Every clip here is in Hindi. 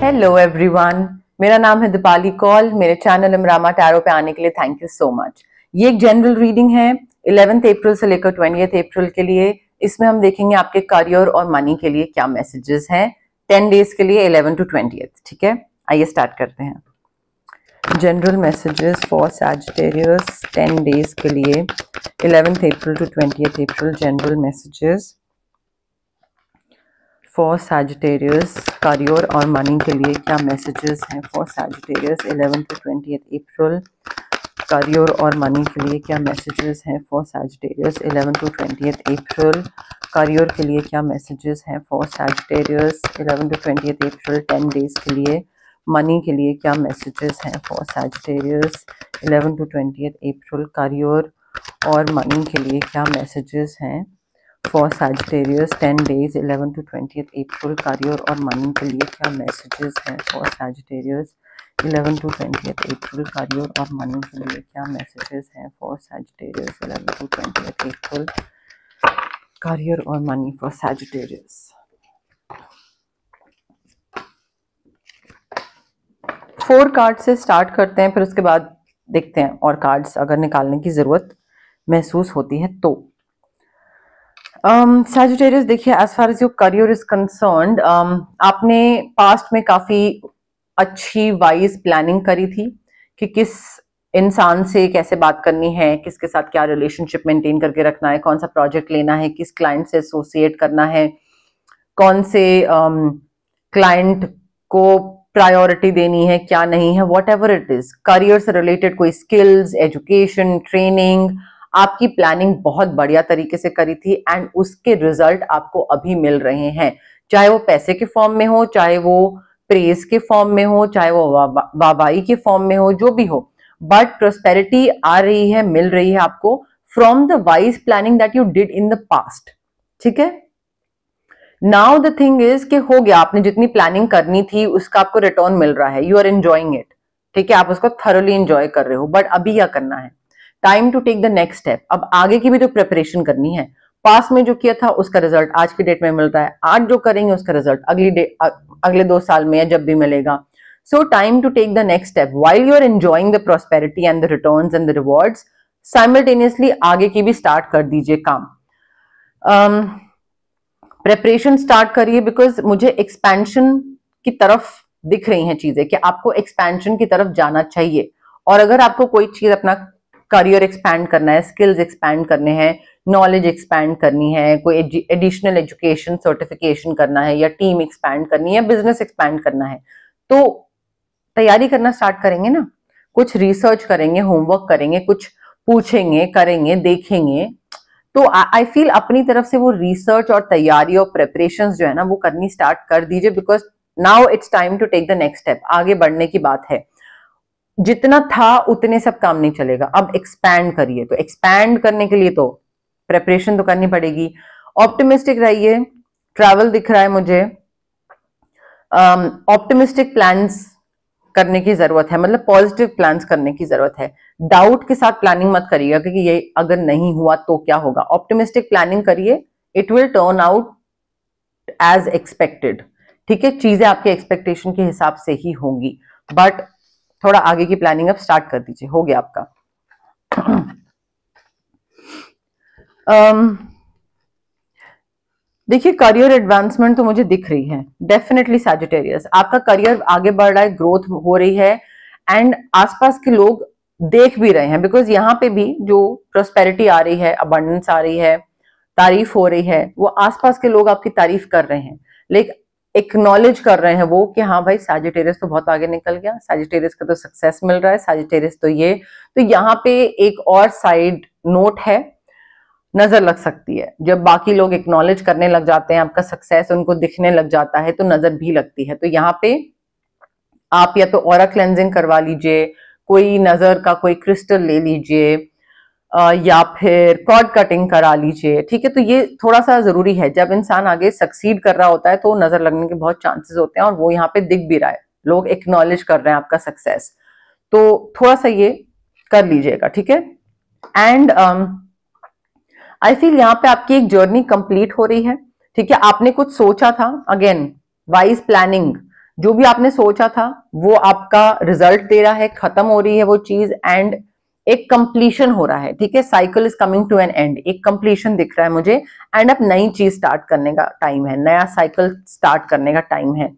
हेलो एवरीवन, मेरा नाम है दीपाली कौल। मेरे चैनल इमरामा टैरो पे आने के लिए थैंक यू सो मच। ये एक जनरल रीडिंग है 11 अप्रैल से लेकर 20 अप्रैल के लिए। इसमें हम देखेंगे आपके करियर और मनी के लिए क्या मैसेजेस हैं 10 डेज के लिए 11 to 20। ठीक है, आइए स्टार्ट करते हैं। General messages for Sagittarius 10 days के लिए 11 अप्रैल to 20 April. General messages for Sagittarius career और मनी के लिए क्या मैसेजेस हैं for Sagittarius 11 to 20 April. Career और मनी के लिए क्या मैसेजेस हैं for Sagittarius 11 to 20 April. Career के लिए क्या मैसेजेस हैं for Sagittarius 11 to 20 April 10 days के लिए। मनी के लिए क्या मैसेजेस हैं for Sagittarius 11 to 20 April. Career और मनी के लिए क्या मैसेजेस हैं for Sagittarius 10 days 11 to 20 April. Career और मनी के लिए क्या मैसेजेस हैं for Sagittarius 11 to 20 April. Career और मनी के लिए क्या मैसेजेस हैं for Sagittarius 11 to 20 April. Career और मनी फॉर सैजिटेरियस। 4 कार्ड से स्टार्ट करते हैं, फिर उसके बाद देखते हैं और कार्ड्स अगर निकालने की जरूरत महसूस होती है तो। सैजिटेरियस देखिए, as far as your career is concerned, आपने पास्ट में काफी अच्छी वाइज प्लानिंग करी थी कि किस इंसान से कैसे बात करनी है, किसके साथ क्या रिलेशनशिप मेंटेन करके रखना है, कौन सा प्रोजेक्ट लेना है, किस क्लाइंट से एसोसिएट करना है, कौन से क्लाइंट को प्रायोरिटी देनी है, क्या नहीं है, what ever it is. Career से रिलेटेड कोई स्किल्स, एजुकेशन, ट्रेनिंग, आपकी प्लानिंग बहुत बढ़िया तरीके से करी थी एंड उसके रिजल्ट आपको अभी मिल रहे हैं, चाहे वो पैसे के फॉर्म में हो, चाहे वो प्रेज के फॉर्म में हो, चाहे वो वाहवाही के फॉर्म में हो, जो भी हो, बट प्रोस्पेरिटी आ रही है, मिल रही है आपको from the wise planning that you did in the past. ठीक है, नाउ द थिंग इज कि हो गया, आपने जितनी प्लानिंग करनी थी उसका आपको रिटर्न मिल रहा है, यू आर एंजॉइंग इट। ठीक है, आप उसको थरोली एंजॉय कर रहे हो, बट अभी क्या करना है, time to take the next step. अब आगे की भी तो प्रिपरेशन करनी है। पास में जो किया था उसका रिजल्ट आज की डेट में मिल रहा है, आज जो करेंगे उसका रिजल्ट अगले 2 साल में या जब भी मिलेगा। So time to take the next step while you are enjoying the prosperity and the returns and the rewards. Simultaneously आगे की भी स्टार्ट कर दीजिए काम। प्रेपरेशन स्टार्ट करिए, बिकॉज मुझे एक्सपेंशन की तरफ दिख रही हैं चीजें कि आपको एक्सपेंशन की तरफ जाना चाहिए। और अगर आपको कोई चीज अपना करियर एक्सपैंड करना है, स्किल्स एक्सपैंड करने हैं, नॉलेज एक्सपैंड करनी है, कोई एडिशनल एजुकेशन सर्टिफिकेशन करना है, या टीम एक्सपैंड करनी है, बिजनेस एक्सपैंड करना है, तो तैयारी करना स्टार्ट करेंगे ना, कुछ रिसर्च करेंगे, होमवर्क करेंगे, कुछ पूछेंगे, करेंगे, देखेंगे। तो आई फील अपनी तरफ से वो रिसर्च और तैयारी और प्रेपरेशन जो है ना वो करनी स्टार्ट कर दीजिए, because now it's time to take the next step. आगे बढ़ने की बात है, जितना था उतने सब काम नहीं चलेगा, अब एक्सपैंड करिए। तो एक्सपैंड करने के लिए तो प्रेपरेशन तो करनी पड़ेगी। ऑप्टिमिस्टिक रहिए, ट्रैवल दिख रहा है मुझे, ऑप्टिमिस्टिक प्लान्स करने की जरूरत है, मतलब पॉजिटिव प्लान्स करने की जरूरत है। डाउट के साथ प्लानिंग मत करिएगा क्योंकि ये अगर नहीं हुआ तो क्या होगा। ऑप्टिमिस्टिक प्लानिंग करिए, it will turn out as expected. ठीक है, चीजें आपके एक्सपेक्टेशन के हिसाब से ही होंगी, बट थोड़ा आगे की प्लानिंग अब स्टार्ट कर दीजिए, हो गया आपका। देखिए, करियर एडवांसमेंट तो मुझे दिख रही है डेफिनेटली। सैजिटेरियस, आपका करियर आगे बढ़ रहा है, ग्रोथ हो रही है एंड आसपास के लोग देख भी रहे हैं, बिकॉज यहाँ पे भी जो प्रोस्पेरिटी आ रही है, अबंडेंस आ रही है, तारीफ हो रही है, वो आसपास के लोग आपकी तारीफ कर रहे हैं, लेकिन एक्नॉलेज कर रहे हैं वो कि हाँ भाई सैजिटेरियस तो बहुत आगे निकल गया, सैजिटेरियस का तो सक्सेस मिल रहा है, सैजिटेरियस तो ये। तो यहाँ पे एक और साइड नोट है, नजर लग सकती है। जब बाकी लोग एक्नॉलेज करने लग जाते हैं, आपका सक्सेस उनको दिखने लग जाता है, तो नजर भी लगती है। तो यहाँ पे आप या तो ऑरा क्लेंजिंग करवा लीजिए, कोई नजर का कोई क्रिस्टल ले लीजिए, या फिर कॉर्ड कटिंग करा लीजिए। ठीक है, तो ये थोड़ा सा जरूरी है। जब इंसान आगे सक्सीड कर रहा होता है तो नजर लगने के बहुत चांसेस होते हैं, और वो यहाँ पे दिख भी रहा है, लोग एक्नॉलेज कर रहे हैं आपका सक्सेस, तो थोड़ा सा ये कर लीजिएगा। ठीक है, एंड आई फील यहाँ पे आपकी एक जर्नी कंप्लीट हो रही है। ठीक है, आपने कुछ सोचा था, अगेन वाइज प्लानिंग, जो भी आपने सोचा था वो आपका रिजल्ट दे रहा है, खत्म हो रही है वो चीज, एंड एक कंप्लीशन हो रहा है, ठीक है, cycle is coming to an end, एक कंप्लीशन दिख रहा है मुझे, एंड अब नई चीज स्टार्ट करने का टाइम है, नया साइकिल स्टार्ट करने का टाइम है।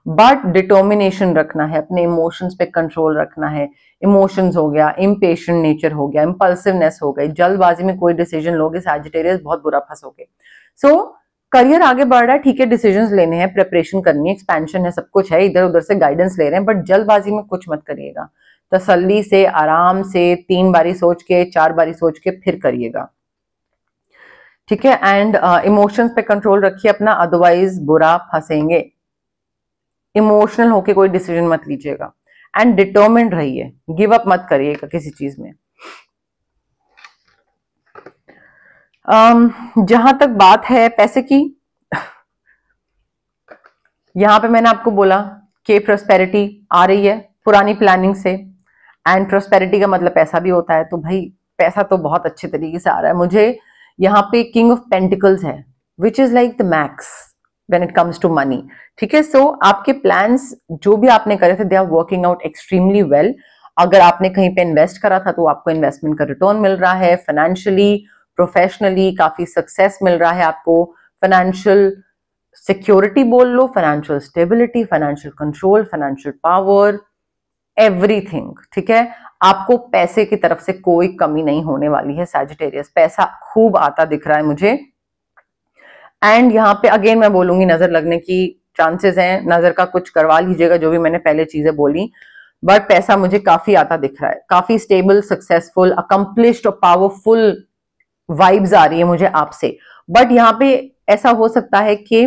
बट डिटर्मिनेशन रखना है, अपने इमोशंस पे कंट्रोल रखना है। इमोशंस हो गया, इम्पेशेंट नेचर हो गया, इम्पल्सिवनेस हो गई, जल्दबाजी में कोई डिसीजन लोगे सैजिटेरियस, बहुत बुरा फंसोगे। सो करियर आगे बढ़ रहा है, ठीक है, डिसीजंस लेने हैं, प्रिपरेशन करनी है, एक्सपेंशन है, सब कुछ है, इधर उधर से गाइडेंस ले रहे हैं, बट जल्दबाजी में कुछ मत करिएगा। तसल्ली से, आराम से, 3 बारी सोच के, 4 बारी सोच के फिर करिएगा, ठीक है। एंड इमोशंस पे कंट्रोल रखिए अपना, अदरवाइज बुरा फंसेंगे। इमोशनल होके कोई डिसीजन मत लीजिएगा, एंड डिटर्मिन्ड रहिए, गिव अप मत करिएगा किसी चीज में। जहां तक बात है पैसे की, यहां पे मैंने आपको बोला कि प्रोस्पेरिटी आ रही है पुरानी प्लानिंग से, एंड प्रोस्पेरिटी का मतलब पैसा भी होता है, तो भाई पैसा तो बहुत अच्छे तरीके से आ रहा है मुझे। यहाँ पे किंग ऑफ पेंटिकल्स है, which is like the max when it comes to money, ठीक है। सो आपके प्लान्स जो भी आपने करे थे, they are working out extremely well. अगर आपने कहीं पे इन्वेस्ट करा था तो आपको इन्वेस्टमेंट का रिटर्न मिल रहा है, फाइनेंशियली, प्रोफेशनली काफी सक्सेस मिल रहा है आपको, फाइनेंशियल सिक्योरिटी बोल लो, financial stability, financial control, financial power, everything, ठीक है। आपको पैसे की तरफ से कोई कमी नहीं होने वाली है सैजिटेरियस, पैसा खूब आता दिख रहा है मुझे। एंड यहाँ पे अगेन मैं बोलूंगी नजर लगने की चांसेस हैं, नजर का कुछ करवा लीजिएगा जो भी मैंने पहले चीजें बोली, बट पैसा मुझे काफी आता दिख रहा है, काफी स्टेबल, सक्सेसफुल, अकम्पलिश्ड और पावरफुल वाइब्स आ रही है मुझे आपसे। बट यहाँ पे ऐसा हो सकता है कि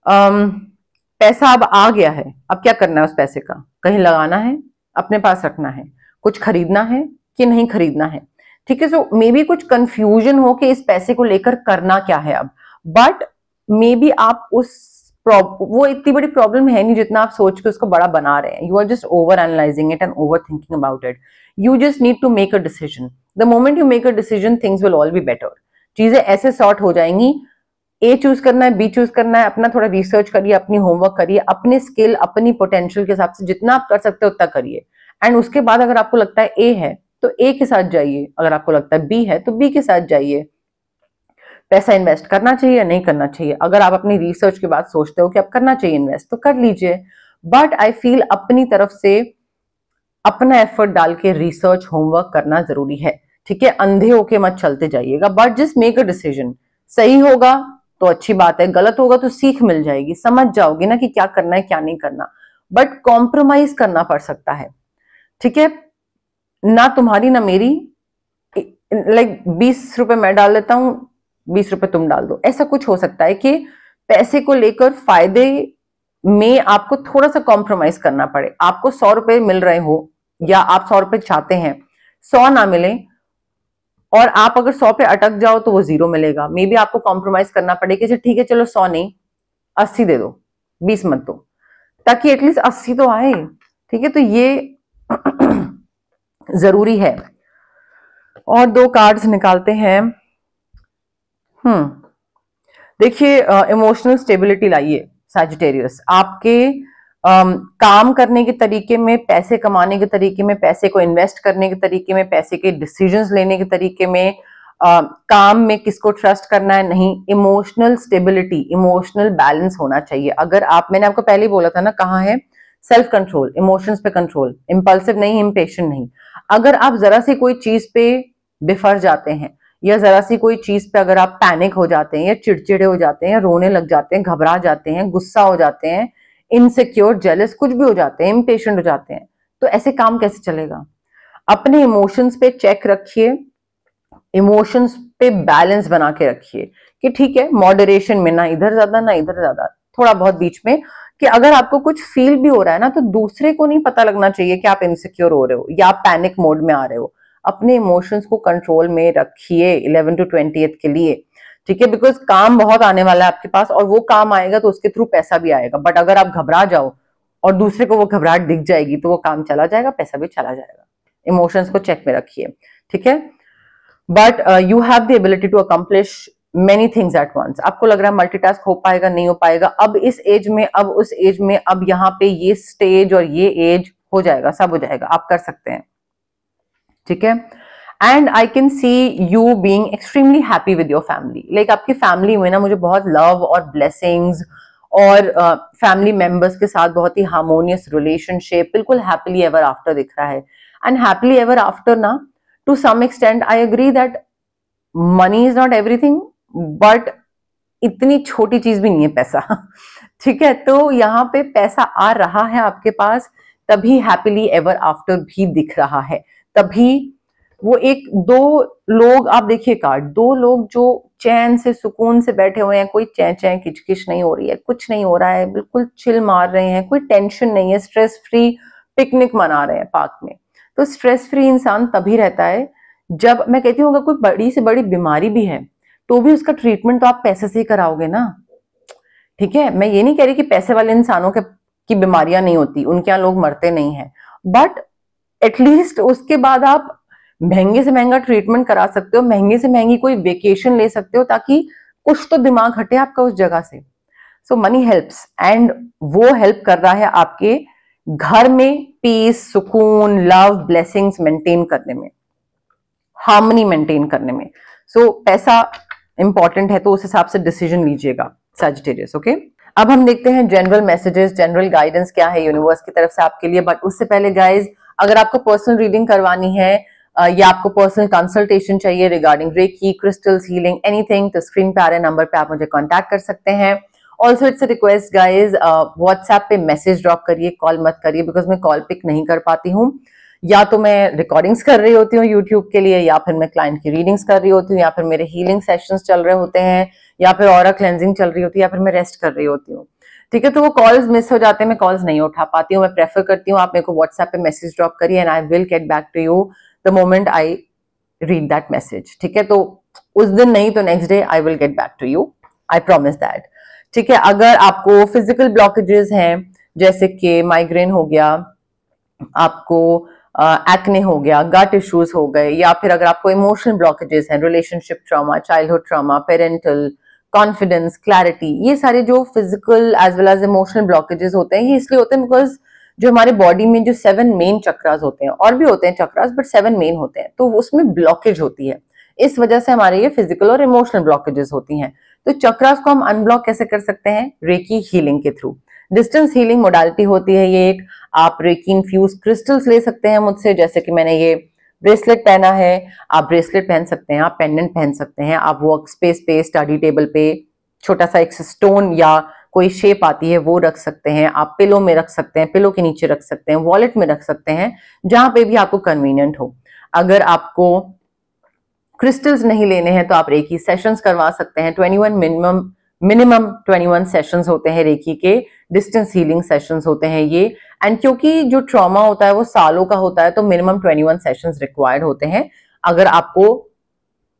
पैसा अब आ गया है, अब क्या करना है उस पैसे का, कहीं लगाना है, अपने पास रखना है, कुछ खरीदना है कि नहीं खरीदना है, ठीक है। सो मे बी कुछ कंफ्यूजन हो कि इस पैसे को लेकर करना क्या है अब, बट मे बी आप उस वो इतनी बड़ी प्रॉब्लम है नहीं जितना आप सोच के उसको बड़ा बना रहे हैं। You are just over analysing it and over thinking about it. You just need to make a decision. The moment you make a decision, things will all be better. चीजें ऐसे सॉर्ट हो जाएंगी। ए चूज करना है, बी चूज करना है, अपना थोड़ा रिसर्च करिए, अपनी होमवर्क करिए, अपने स्किल, अपनी पोटेंशियल के हिसाब से जितना आप कर सकते हो उतना करिए। एंड उसके बाद अगर आपको लगता है ए है तो ए के साथ जाइए, अगर आपको लगता है बी है तो बी के साथ जाइए। पैसा इन्वेस्ट करना चाहिए या नहीं करना चाहिए, अगर आप अपनी रिसर्च के बाद सोचते हो कि आप करना चाहिए इन्वेस्ट तो कर लीजिए, बट आई फील अपनी तरफ से अपना एफर्ट डाल के रिसर्च, होमवर्क करना जरूरी है, ठीक है। अंधे होके मत चलते जाइएगा, but just make a decision. सही होगा तो अच्छी बात है, गलत होगा तो सीख मिल जाएगी, समझ जाओगे ना कि क्या करना है क्या नहीं करना, बट कॉम्प्रोमाइज करना पड़ सकता है, ठीक है। ना तुम्हारी ना मेरी, लाइक 20 रुपए मैं डाल देता हूं, 20 रुपए तुम डाल दो, ऐसा कुछ हो सकता है कि पैसे को लेकर फायदे में आपको थोड़ा सा कॉम्प्रोमाइज करना पड़े। आपको 100 रुपए मिल रहे हो या आप 100 रुपए चाहते हैं, 100 ना मिले, और आप अगर 100 पे अटक जाओ तो वो 0 मिलेगा। मे बी आपको कॉम्प्रोमाइज करना पड़े कि ठीक है चलो 100 नहीं 80 दे दो, 20 मत दो, ताकि एटलीस्ट 80 तो आए, ठीक है। तो ये जरूरी है। और 2 कार्ड्स निकालते हैं। देखिए, इमोशनल स्टेबिलिटी लाइए सैजिटेरियस, आपके काम करने के तरीके में, पैसे कमाने के तरीके में, पैसे को इन्वेस्ट करने के तरीके में, पैसे के डिसीजंस लेने के तरीके में, काम में किसको ट्रस्ट करना है नहीं, इमोशनल स्टेबिलिटी, इमोशनल बैलेंस होना चाहिए। अगर आप, मैंने आपको पहले ही बोला था ना, कहाँ है सेल्फ कंट्रोल, इमोशंस पे कंट्रोल, इम्पल्सिव नहीं, इम्पेशेंट नहीं। अगर आप जरा सी कोई चीज पे बिफर जाते हैं, या जरा सी कोई चीज पे अगर आप पैनिक हो जाते हैं, या चिड़चिड़े हो जाते हैं, या रोने लग जाते हैं, घबरा जाते हैं, गुस्सा हो जाते हैं, इनसिक्योर, जेलस, कुछ भी हो जाते हैं, इम्पेशेंट हो जाते हैं, तो ऐसे काम कैसे चलेगा। अपने इमोशंस पे चेक रखिए, इमोशंस पे बैलेंस बना के रखिए कि ठीक है, मॉडरेशन में, ना इधर ज्यादा ना इधर ज्यादा, थोड़ा बहुत बीच में, कि अगर आपको कुछ फील भी हो रहा है ना तो दूसरे को नहीं पता लगना चाहिए कि आप इनसिक्योर हो रहे हो या आप पैनिक मोड में आ रहे हो। अपने इमोशंस को कंट्रोल में रखिए 11 to 20 के लिए, ठीक है। बिकॉज काम बहुत आने वाला है आपके पास, और वो काम आएगा तो उसके थ्रू पैसा भी आएगा, बट अगर आप घबरा जाओ और दूसरे को वो घबराहट दिख जाएगी तो वो काम चला जाएगा, पैसा भी चला जाएगा। इमोशंस को चेक में रखिए, ठीक है। But you have the ability to accomplish many things at once, आपको लग रहा है मल्टीटास्क हो पाएगा नहीं हो पाएगा, अब इस एज में, अब उस एज में, अब यहाँ पे ये स्टेज और ये एज, हो जाएगा, सब हो जाएगा, आप कर सकते हैं, ठीक है। And I can see you being extremely happy with your family, like आपकी फैमिली में ना मुझे बहुत लव और ब्लेसिंग्स और फैमिली मेंबर्स के साथ बहुत ही हार्मोनियस रिलेशनशिप, बिल्कुल हैप्पीली एवर आफ्टर दिख रहा है। एंड हैप्पीली एवर आफ्टर ना, to some extent I agree that money is not everything, but इतनी छोटी चीज भी नहीं है पैसा ठीक है, तो यहाँ पे पैसा आ रहा है आपके पास, तभी हैप्पीली एवर आफ्टर भी दिख रहा है, तभी वो एक दो लोग, आप देखिएगा, दो लोग जो चैन से सुकून से बैठे हुए हैं, कोई चैं चैं किचकिच नहीं हो रही है, कुछ नहीं हो रहा है, बिल्कुल चिल मार रहे हैं, कोई टेंशन नहीं है, स्ट्रेस फ्री पिकनिक मना रहे हैं पार्क में। तो स्ट्रेस फ्री इंसान तभी रहता है जब, मैं कहती हूँ अगर कोई बड़ी से बड़ी बीमारी भी है तो भी उसका ट्रीटमेंट तो आप पैसे से ही कराओगे ना, ठीक है। मैं ये नहीं कह रही कि पैसे वाले इंसानों के की बीमारियां नहीं होती, उनके यहाँ लोग मरते नहीं है, बट एटलीस्ट उसके बाद आप महंगे से महंगा ट्रीटमेंट करा सकते हो, महंगे से महंगी कोई वेकेशन ले सकते हो, ताकि कुछ तो दिमाग हटे आपका उस जगह से। सो मनी हेल्प्स, एंड वो हेल्प कर रहा है आपके घर में पीस, सुकून, लव, ब्लेसिंग्स मेंटेन करने में, हार्मनी मेंटेन करने में। सो पैसा इंपॉर्टेंट है, तो उस हिसाब से डिसीजन लीजिएगा सजिटेरियस, ओके। अब हम देखते हैं जनरल मैसेजेस, जनरल गाइडेंस क्या है यूनिवर्स की तरफ से आपके लिए। बट उससे पहले गाइज, अगर आपको पर्सनल रीडिंग करवानी है या आपको पर्सनल कंसल्टेशन चाहिए regarding reiki, crystals, healing, anything, तो स्क्रीन पे आ रहे नंबर पे आप मुझे कांटेक्ट कर सकते हैं। Also it's a request guys, WhatsApp पे मैसेज ड्रॉप करिए, कॉल मत करिए, बिकॉज मैं कॉल पिक नहीं कर पाती हूँ, या तो मैं रिकॉर्डिंग्स कर रही होती हूँ यूट्यूब के लिए, या फिर मैं क्लाइंट की रीडिंग्स कर रही होती हूँ, या फिर मेरे हीलिंग सेशंस चल रहे होते हैं, या फिर ऑरा क्लेंजिंग चल रही होती है, या फिर मैं रेस्ट कर रही होती हूँ, ठीक है। तो वो कॉल्स मिस हो जाते हैं, मैं कॉल्स नहीं उठा पाती हूँ। मैं प्रेफर करती हूँ आप मेरे को व्हाट्सएप पे मैसेज ड्रॉप करिए, and I will get back to you the moment I read that message, ठीक है। तो उस दिन नहीं तो next day I will get back to you, I promise that, ठीक है। अगर आपको फिजिकल ब्लॉकेजेस हैं, जैसे कि माइग्रेन हो गया, आपको एक्ने हो गया, गट इश्यूज हो गए, या फिर अगर आपको इमोशनल ब्लॉकेजेस हैं, relationship trauma, childhood trauma, parental, confidence, clarity, ये सारे जो physical as well as emotional blockages होते हैं, ये इसलिए होते हैं बिकॉज जो हमारे बॉडी में जो 7 मेन चक्रास होते हैं, और भी होते हैं चक्रास, बट 7 मेन होते हैं, तो उसमें ब्लॉकेज होती है, इस वजह से हमारे ये फिजिकल और इमोशनल ब्लॉकेजेस होती हैं। तो चक्रास को हम अनब्लॉक कैसे कर सकते हैं? रेकी हीलिंग के थ्रू। डिस्टेंस हीलिंग मोडालिटी होती है ये एक, आप रेकी इन्फ्यूज क्रिस्टल्स ले सकते हैं मुझसे, जैसे कि मैंने ये ब्रेसलेट पहना है, आप ब्रेसलेट पहन सकते हैं, आप पेंडेंट पहन सकते हैं, आप वर्क स्पेस पे, स्टडी टेबल पे छोटा सा एक स्टोन या कोई शेप आती है वो रख सकते हैं, आप पिलो में रख सकते हैं, पिलो के नीचे रख सकते हैं, वॉलेट में रख सकते हैं, जहां पे भी आपको कन्वीनियंट हो। अगर आपको क्रिस्टल्स नहीं लेने हैं तो आप रेकी सेशंस करवा सकते हैं। 21 मिनिमम 21 सेशंस होते हैं रेकी के, डिस्टेंस हीलिंग सेशंस होते हैं ये। एंड क्योंकि जो ट्रॉमा होता है वो सालों का होता है, तो मिनिमम 21 सेशंस रिक्वायर्ड होते हैं अगर आपको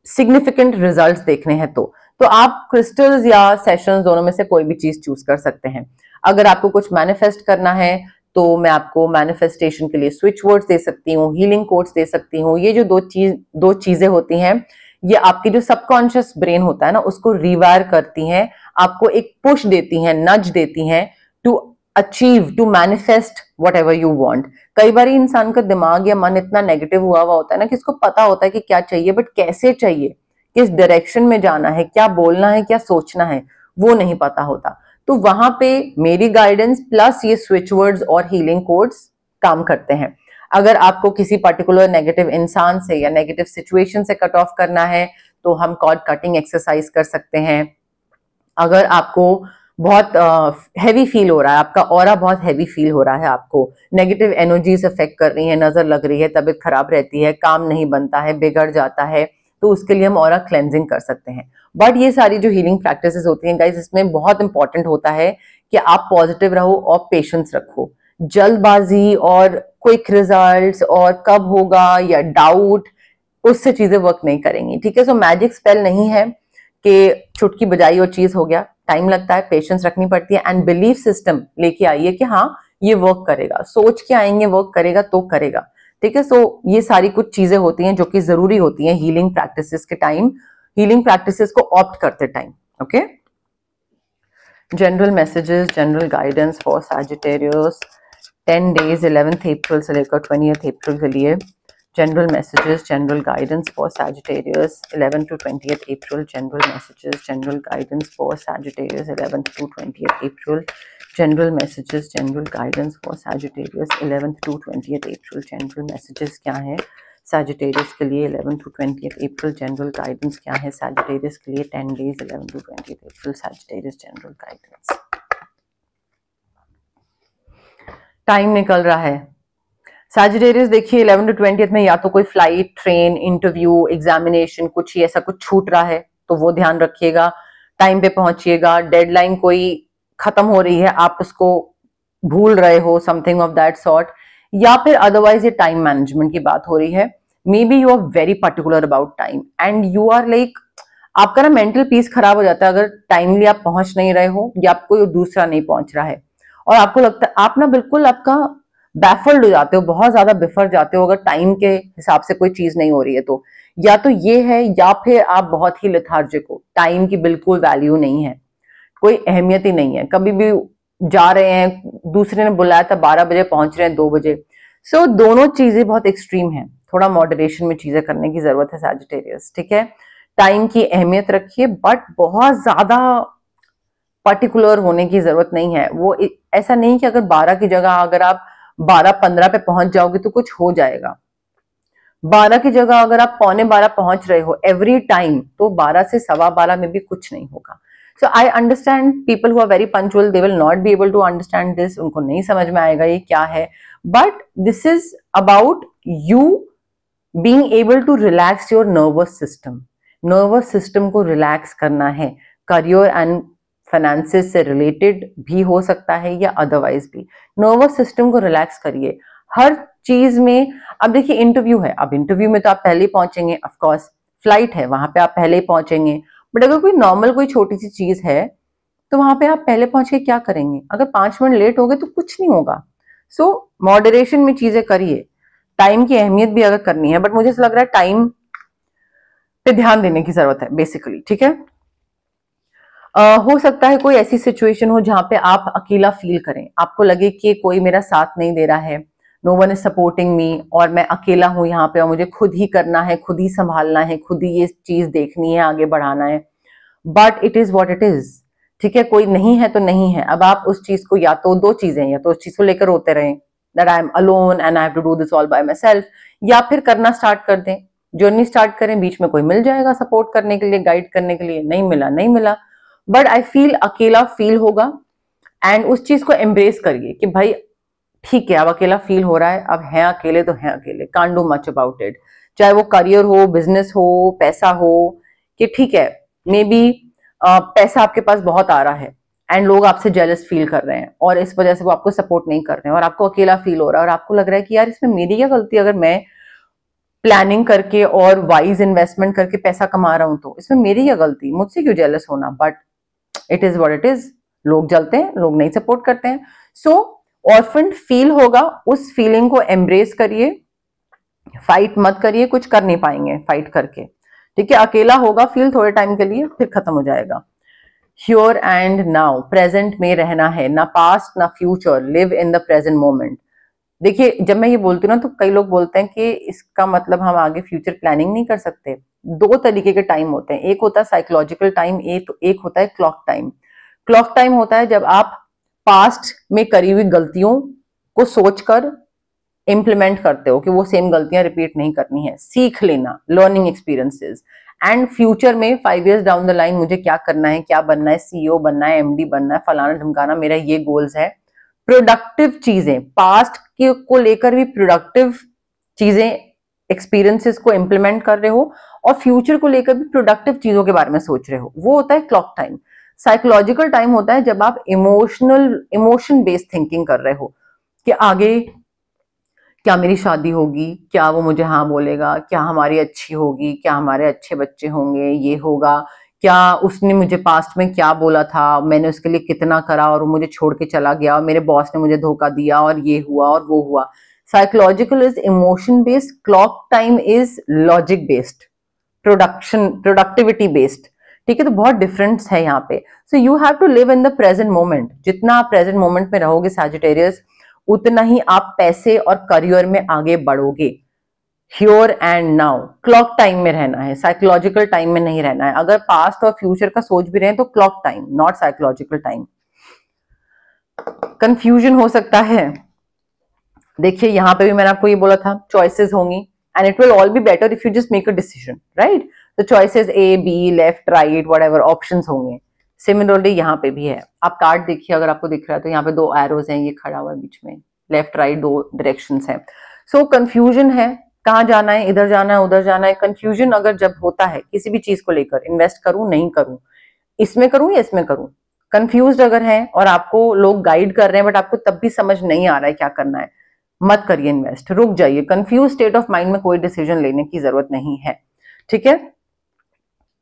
सिग्निफिकेंट रिजल्ट्स देखने हैं तो आप क्रिस्टल्स या सेशंस दोनों में से कोई भी चीज चूज कर सकते हैं। अगर आपको कुछ मैनिफेस्ट करना है तो मैं आपको मैनिफेस्टेशन के लिए स्विच वर्ड्स दे सकती हूँ, हीलिंग कोड्स दे सकती हूँ। ये जो दो चीजें होती हैं, ये आपकी जो सबकॉन्शियस ब्रेन होता है ना, उसको रिवायर करती हैं, आपको एक पुश देती हैं, नज देती हैं to achieve, to manifest whatever you want. कई बार इंसान का दिमाग या मन इतना नेगेटिव हुआ होता है ना कि इसको पता होता है कि क्या चाहिए, बट कैसे चाहिए, किस डायरेक्शन में जाना है, क्या बोलना है, क्या सोचना है, वो नहीं पता होता। तो वहां पे मेरी गाइडेंस प्लस ये स्विच वर्ड्स और हीलिंग कोड्स काम करते हैं। अगर आपको किसी पर्टिकुलर नेगेटिव इंसान से या नेगेटिव सिचुएशन से कट ऑफ करना है तो हम कॉर्ड कटिंग एक्सरसाइज कर सकते हैं। अगर आपको बहुत हैवी फील हो रहा है, आपका ऑरा बहुत हैवी फील हो रहा है, आपको नेगेटिव एनर्जीज अफेक्ट कर रही है, नजर लग रही है, तबीयत खराब रहती है, काम नहीं बनता है, बिगड़ जाता है, तो उसके लिए हम ऑरा क्लेंजिंग कर सकते हैं। बट ये सारी जो हीलिंग प्रैक्टिसेस होती हैं गाइस, इसमें बहुत इंपॉर्टेंट होता है कि आप पॉजिटिव रहो और पेशेंस रखो। जल्दबाजी और क्विक रिजल्ट्स और कब होगा या डाउट, उससे चीजें वर्क नहीं करेंगी, ठीक है। सो मैजिक स्पेल नहीं है कि चुटकी बजाई और चीज हो गया, टाइम लगता है, पेशेंस रखनी पड़ती है, एंड बिलीफ सिस्टम लेके आइए कि हाँ ये वर्क करेगा, सोच के आएंगे वर्क करेगा तो करेगा, ठीक है। सो ये सारी कुछ चीजें होती हैं जो कि जरूरी होती हैं हीलिंग प्रैक्टिसेस के टाइम। हीलिंग प्रैक्टिसेस को ऑप्ट करते time. Okay, general messages, general guidance for Sagittarius 10 days 11th अप्रैल से लेकर 20th अप्रैल के लिए। General messages, general guidance for Sagittarius 11 to 20th April. General messages, general guidance for Sagittarius 11th to 20th April. General messages, general guidance for Sagittarius 11th to 20th April. General messages क्या है Sagittarius के लिए 11 to 20th April. General guidance क्या है Sagittarius के लिए 10 days 11 to 20th April. Sagittarius general guidance. Time निकल रहा है सैजिटेरियस, देखिए 11 to 20th में या तो कोई फ्लाइट, ट्रेन, इंटरव्यू, एग्जामिनेशन, कुछ ही ऐसा कुछ छूट रहा है तो वो ध्यान रखिएगा, टाइम पे पहुंचिएगा। डेडलाइन कोई खत्म हो रही है, आप उसको भूल रहे हो, समथिंग ऑफ दैट सॉर्ट, या फिर अदरवाइज ये टाइम मैनेजमेंट की बात हो रही है। Maybe you are very particular about time and you are like, आपका ना मेंटल पीस खराब हो जाता है अगर टाइमली आप पहुंच नहीं रहे हो या कोई दूसरा नहीं पहुंच रहा है, और आपको लगता है आप ना बिल्कुल आपका बैफल्ड हो जाते हो, बहुत ज्यादा बिफर जाते हो अगर टाइम के हिसाब से कोई चीज नहीं हो रही है तो। या तो ये है या फिर आप बहुत ही लेथार्जिक हो, टाइम की बिल्कुल वैल्यू नहीं है, कोई अहमियत ही नहीं है। कभी भी जा रहे हैं, दूसरे ने बुलाया था 12 बजे पहुंच रहे हैं 2 बजे। सो दोनों चीजें बहुत एक्सट्रीम है, थोड़ा मॉडरेशन में चीजें करने की जरूरत है सैजिटेरियस, ठीक है। टाइम की अहमियत रखिए बट बहुत ज्यादा पर्टिकुलर होने की जरूरत नहीं है। वो ऐसा नहीं कि अगर 12 की जगह अगर आप 12:15 पे पहुंच जाओगे तो कुछ हो जाएगा। 12 की जगह अगर आप 11:45 पहुंच रहे हो एवरी टाइम तो 12 से 12:15 में भी कुछ नहीं होगा। So I understand people who are very punctual, they will not be able to understand this, उनको नहीं समझ में आएगा ये क्या है, but this is about you being able to relax your nervous system. Nervous system को रिलैक्स करना है, करियर एंड फाइनेंसेस से रिलेटेड भी हो सकता है या अदरवाइज भी। नर्वस सिस्टम को रिलैक्स करिए हर चीज में। अब देखिए इंटरव्यू है, अब इंटरव्यू में तो आप पहले ही पहुंचेंगे, ऑफ कोर्स फ्लाइट है वहां पे आप पहले ही पहुंचेंगे, बट अगर कोई नॉर्मल कोई छोटी सी चीज है तो वहां पे आप पहले पहुंच के क्या करेंगे? अगर 5 मिनट लेट हो गए तो कुछ नहीं होगा। सो मॉडरेशन में चीजें करिए, टाइम की अहमियत भी अगर करनी है, बट मुझे ऐसा लग रहा है टाइम पे ध्यान देने की जरूरत है बेसिकली, ठीक है। हो सकता है कोई ऐसी सिचुएशन हो जहां पे आप अकेला फील करें, आपको लगे कि कोई मेरा साथ नहीं दे रहा है, no one is supporting me, और मैं अकेला हूं यहाँ पे और मुझे खुद ही करना है, खुद ही संभालना है, खुद ही ये चीज देखनी है, आगे बढ़ाना है। But it is what it is, ठीक है। कोई नहीं है तो नहीं है। अब आप उस चीज को, या तो दो चीजें, या तो उस चीज को लेकर रोते रहें that I am alone and I have to do this all by myself, या फिर करना स्टार्ट कर दें, जर्नी स्टार्ट करें, बीच में कोई मिल जाएगा सपोर्ट करने के लिए, गाइड करने के लिए। नहीं मिला नहीं मिला, बट आई फील अकेला फील होगा एंड उस चीज को एम्ब्रेस करिए कि भाई ठीक है अब अकेला फील हो रहा है, अब हैं अकेले तो हैं अकेले, can't do much about it. चाहे वो करियर हो, बिजनेस हो, पैसा हो, कि ठीक है मे बी पैसा आपके पास बहुत आ रहा है एंड लोग आपसे जेलस फील कर रहे हैं और इस वजह से वो आपको सपोर्ट नहीं कर रहे हैं और आपको अकेला फील हो रहा है और आपको लग रहा है कि यार इसमें मेरी क्या गलती, अगर मैं प्लानिंग करके और वाइज इन्वेस्टमेंट करके पैसा कमा रहा हूं तो इसमें मेरी क्या गलती, मुझसे क्यों जेलस होना। But it is what it is, लोग जलते हैं, लोग नहीं सपोर्ट करते हैं। सो ऑर्फन फील होगा, उस फीलिंग को एम्ब्रेस करिए, फाइट मत करिए, कुछ कर नहीं पाएंगे फाइट करके, ठीक है। अकेला होगा फील थोड़े टाइम के लिए, फिर खत्म हो जाएगा। हियर एंड नाउ, प्रेजेंट में रहना है, ना पास्ट ना future, live in the present moment. देखिए जब मैं ये बोलती हूँ ना तो कई लोग बोलते हैं कि इसका मतलब हम आगे फ्यूचर प्लानिंग नहीं कर सकते। 2 तरीके के टाइम होते हैं, एक होता है साइकोलॉजिकल टाइम, एक होता है क्लॉक टाइम। क्लॉक टाइम होता है जब आप पास्ट में करी हुई गलतियों को सोचकर इंप्लीमेंट करते हो कि वो सेम गलतियां रिपीट नहीं करनी है, सीख लेना, लर्निंग एक्सपीरियंसेस। एंड फ्यूचर में 5 years डाउन द लाइन मुझे क्या करना है, क्या बनना है, सीईओ बनना है, एमडी बनना है, फलाना ढमकाना, मेरा ये गोल्स है। प्रोडक्टिव चीजें, पास्ट के को लेकर भी प्रोडक्टिव चीजें, एक्सपीरियंसेस को इंप्लीमेंट कर रहे हो और फ्यूचर को लेकर भी प्रोडक्टिव चीजों के बारे में सोच रहे हो, वो होता है क्लॉक टाइम। साइकोलॉजिकल टाइम होता है जब आप इमोशन बेस्ड थिंकिंग कर रहे हो कि आगे क्या मेरी शादी होगी, क्या वो मुझे हाँ बोलेगा, क्या हमारी अच्छी होगी, क्या हमारे अच्छे बच्चे होंगे, ये होगा, क्या उसने मुझे पास्ट में क्या बोला था, मैंने उसके लिए कितना करा और वो मुझे छोड़ के चला गया और मेरे बॉस ने मुझे धोखा दिया और ये हुआ और वो हुआ। Psychological is emotion based, clock time is logic based, productivity based, ठीक है, तो बहुत डिफरेंस है यहाँ पे। So you have to live in the present moment. जितना आप प्रेजेंट मोमेंट में रहोगे सैजिटेरियस, उतना ही आप पैसे और करियर में आगे बढ़ोगे। Here and now, clock time में रहना है, साइकोलॉजिकल टाइम में नहीं रहना है। अगर पास्ट और फ्यूचर का सोच भी रहे हैं तो clock time, not psychological time. Confusion हो सकता है, देखिए यहां पे भी मैंने आपको ये बोला था चॉइसेस होंगी, and it will all be better if you just make a decision, right. तो choices A B left right whatever options होंगे। सिमिलरली यहाँ पे भी है, आप कार्ड देखिए अगर आपको दिख रहा है तो यहाँ पे 2 एरोज हैं, ये खड़ा हुआ है बीच में, लेफ्ट राइट 2 डायरेक्शंस हैं। सो कंफ्यूजन है, कहाँ जाना है, इधर जाना है उधर जाना है। कंफ्यूजन अगर जब होता है किसी भी चीज को लेकर, इन्वेस्ट करूं नहीं करूं, इसमें करूं या इसमें करूं, कंफ्यूज अगर है और आपको लोग गाइड कर रहे हैं बट आपको तब भी समझ नहीं आ रहा है क्या करना है, मत करिए इन्वेस्ट, रुक जाइए। कंफ्यूज स्टेट ऑफ माइंड में कोई डिसीजन लेने की जरूरत नहीं है, ठीक है।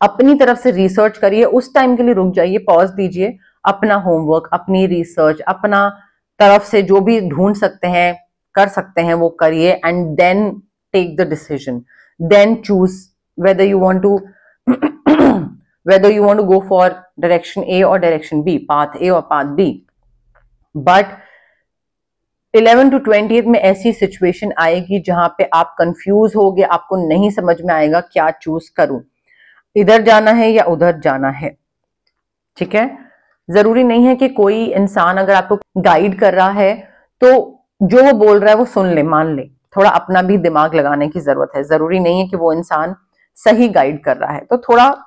अपनी तरफ से रिसर्च करिए, उस टाइम के लिए रुक जाइए, पॉज दीजिए, अपना होमवर्क, अपनी रिसर्च, अपना तरफ से जो भी ढूंढ सकते हैं कर सकते हैं वो करिए, and then take the decision, then choose whether you want to whether you want to go for direction A or direction B, path A or path B. But 11 to 20 में ऐसी सिचुएशन आएगी जहां पे आप कंफ्यूज होगे, आपको नहीं समझ में आएगा क्या चूज करूं, इधर जाना है या उधर जाना है, ठीक है। जरूरी नहीं है कि कोई इंसान अगर आपको गाइड कर रहा है तो जो वो बोल रहा है वो सुन ले, मान ले। थोड़ा अपना भी दिमाग लगाने की जरूरत है, जरूरी नहीं है कि वो इंसान सही गाइड कर रहा है, तो थोड़ा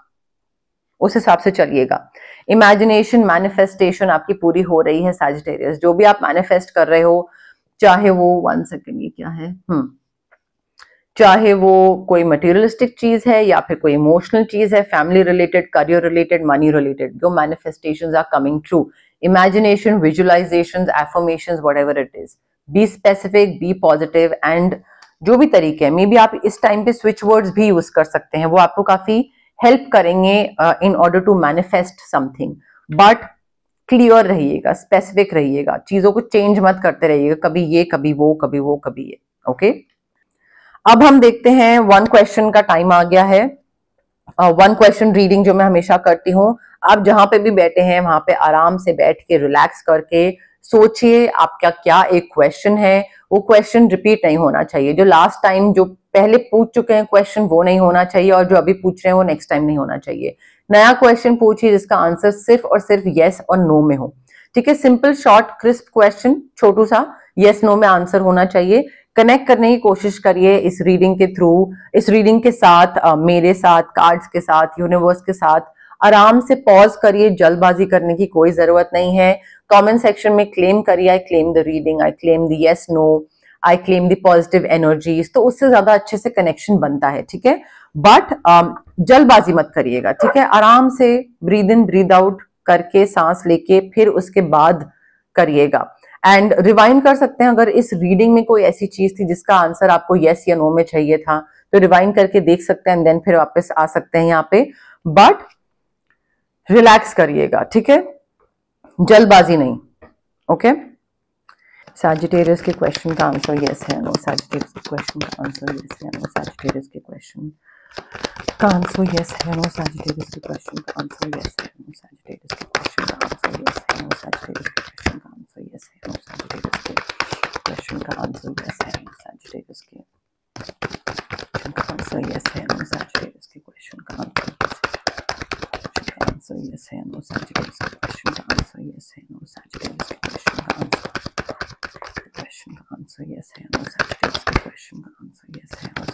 उस हिसाब से चलिएगा। इमेजिनेशन मैनिफेस्टेशन आपकी पूरी हो रही है सैजिटेरियस, जो भी आप मैनिफेस्ट कर रहे हो, चाहे वो 1 सेकेंड ये क्या है, चाहे वो कोई मटेरियलिस्टिक चीज है या फिर कोई इमोशनल चीज है, family related, career related, money related, जो manifestations are coming true, imagination, visualisations, affirmations, whatever it is, be specific, be positive, and जो भी तरीके हैं, मे बी आप इस टाइम पे स्विच वर्ड्स भी यूज कर सकते हैं, वो आपको काफी हेल्प करेंगे in order to manifest something. But clear रहिएगा, स्पेसिफिक रहिएगा, चीजों को चेंज मत करते रहिएगा, कभी ये कभी वो कभी वो कभी ये, ओके। अब हम देखते हैं 1 क्वेश्चन का टाइम आ गया है। 1 क्वेश्चन रीडिंग जो मैं हमेशा करती हूँ, आप जहां पे भी बैठे हैं वहां पे आराम से बैठ के रिलैक्स करके सोचिए आपका क्या एक क्वेश्चन है, वो क्वेश्चन रिपीट नहीं होना चाहिए। जो लास्ट टाइम जो पहले पूछ चुके हैं क्वेश्चन वो नहीं होना चाहिए, और जो अभी पूछ रहे हैं वो नेक्स्ट टाइम नहीं होना चाहिए। नया क्वेश्चन पूछिए जिसका आंसर सिर्फ और सिर्फ यस और नो में हो, ठीक है। सिंपल शॉर्ट क्रिस्प क्वेश्चन, छोटू सा, यस नो में आंसर होना चाहिए। कनेक्ट करने की कोशिश करिए इस रीडिंग के थ्रू, इस रीडिंग के साथ, मेरे साथ, कार्ड्स के साथ, यूनिवर्स के साथ। आराम से पॉज करिए, जल्दबाजी करने की कोई जरूरत नहीं है। कमेंट सेक्शन में क्लेम करिए, I claim the reading, I claim the yes no, I claim the positive energies, तो उससे ज्यादा अच्छे से कनेक्शन बनता है, ठीक है। बट जल्दबाजी मत करिएगा, ठीक है। आराम से ब्रीद इन ब्रीद आउट करके सांस लेके फिर उसके बाद करिएगा। एंड रिवाइंड कर सकते हैं, अगर इस रीडिंग में कोई ऐसी चीज थी जिसका आंसर आपको यस या नो में चाहिए था तो रिवाइंड करके देख सकते हैं, देन फिर वापस आ सकते हैं यहाँ पे। बट रिलैक्स करिएगा, ठीक है, जल्दबाजी नहीं, ओके। सैजिटेरियस के क्वेश्चन का आंसर यस है नो, सैजिटेरियस के क्वेश्चन का आंसर यस है नो, सैजिटेरियस के क्वेश्चन का आंसर यस है नो, सैजिटेरियस के क्वेश्चन का आंसर यस है नो, सैजिटेरियस के क्वेश्चन का आंसर यस है नो, सैजिटेरियस के क्वेश्चन का आंसर यस है नो, सैजिटेरियस के क्वेश्चन का आंसर यस है नो, सैजिटेरियस के आंसर यस है नो, सैजिटेरियस के क्वेश्चन का आंसर यस है नो, सैजिटेरियस के क्वेश्चन का आंसर यस है नो, सैजिटेरियस के क्वेश्चन का आंसर यस है नो, सैजिटेरियस के क्वेश्चन का आंसर यस है नो,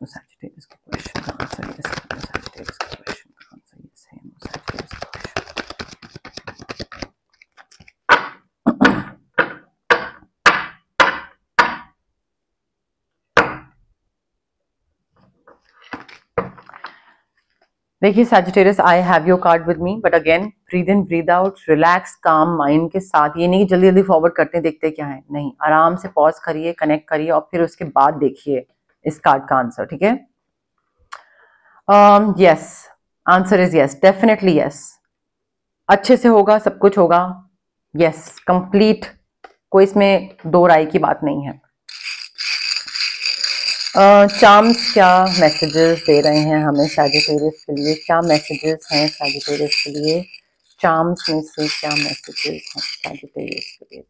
सैजिटेरियस के क्वेश्चन का आंसर यस है नो, सैजिटेरियस के क्वेश्चन का आंसर यस है नो, सैजिटेरियस के देखिए Sagittarius, I have your card with me, but again breathe in breathe out, relax काम माइंड के साथ। ये नहीं कि जल्दी जल्दी फॉरवर्ड करते हैं देखते क्या है, नहीं, आराम से पॉज करिए, कनेक्ट करिए और फिर उसके बाद देखिए इस कार्ड का आंसर, ठीक है। Yes, answer is yes, definitely yes, अच्छे से होगा, सब कुछ होगा, यस, कंप्लीट, कोई इसमें दो राय की बात नहीं है। चार्म्स क्या मैसेजेस दे रहे हैं हमें सैजिटेरियस के लिए? क्या मैसेजेस हैं सैजिटेरियस के लिए? चार्म्स में से क्या मैसेजेस हैं सैजिटेरियस के लिए?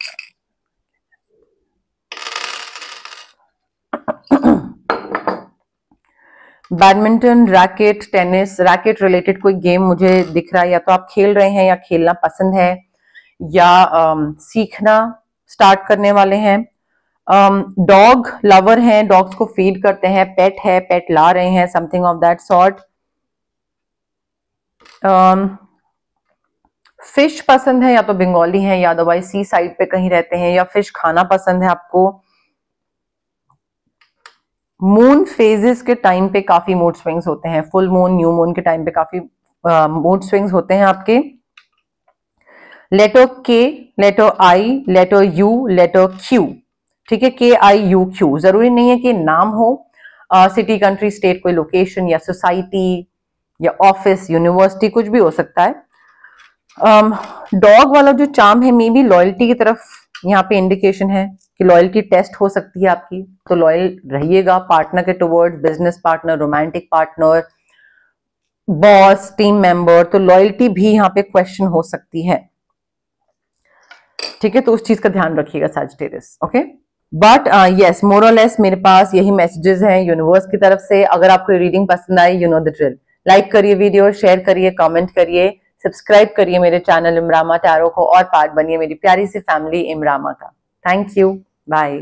Badminton, racket, tennis, racket related कोई गेम मुझे दिख रहा है, या तो आप खेल रहे हैं या खेलना पसंद है, या सीखना स्टार्ट करने वाले हैं। डॉग लवर हैं, डॉग्स को फीड करते हैं, पेट है, पेट ला रहे हैं, something of that sort. Fish पसंद है, या तो बंगाली है या अदरवाइज सी साइड पे कहीं रहते हैं, या फिश खाना पसंद है आपको। मून फेजेस के टाइम पे काफी मूड स्विंग्स होते हैं, फुल मून, न्यू मून के टाइम पे काफी मूड स्विंग्स होते हैं आपके। Letter K, letter I, letter U, letter Q, ठीक है, के आई यू क्यू, जरूरी नहीं है कि नाम हो, सिटी, कंट्री, स्टेट, कोई लोकेशन या सोसाइटी या ऑफिस, यूनिवर्सिटी, कुछ भी हो सकता है। डॉग वाला जो चार्म है, मे बी लॉयल्टी की तरफ यहाँ पे इंडिकेशन है कि लॉयल्टी टेस्ट हो सकती है आपकी, तो लॉयल रहिएगा पार्टनर के towards, business partner, romantic partner, boss, team member, तो लॉयल्टी भी यहाँ पे क्वेश्चन हो सकती है, ठीक है, तो उस चीज का ध्यान रखिएगा सैजिटेरियस, ओके। बट यस, मोर और लेस मेरे पास यही मैसेजेस हैं यूनिवर्स की तरफ से। अगर आपको रीडिंग पसंद आई, you know the drill, like करिए वीडियो, शेयर करिए, कमेंट करिए, सब्सक्राइब करिए मेरे चैनल इमरामा टैरो को, और पार्ट बनिए मेरी प्यारी सी फैमिली इमरामा का। Thank you, bye.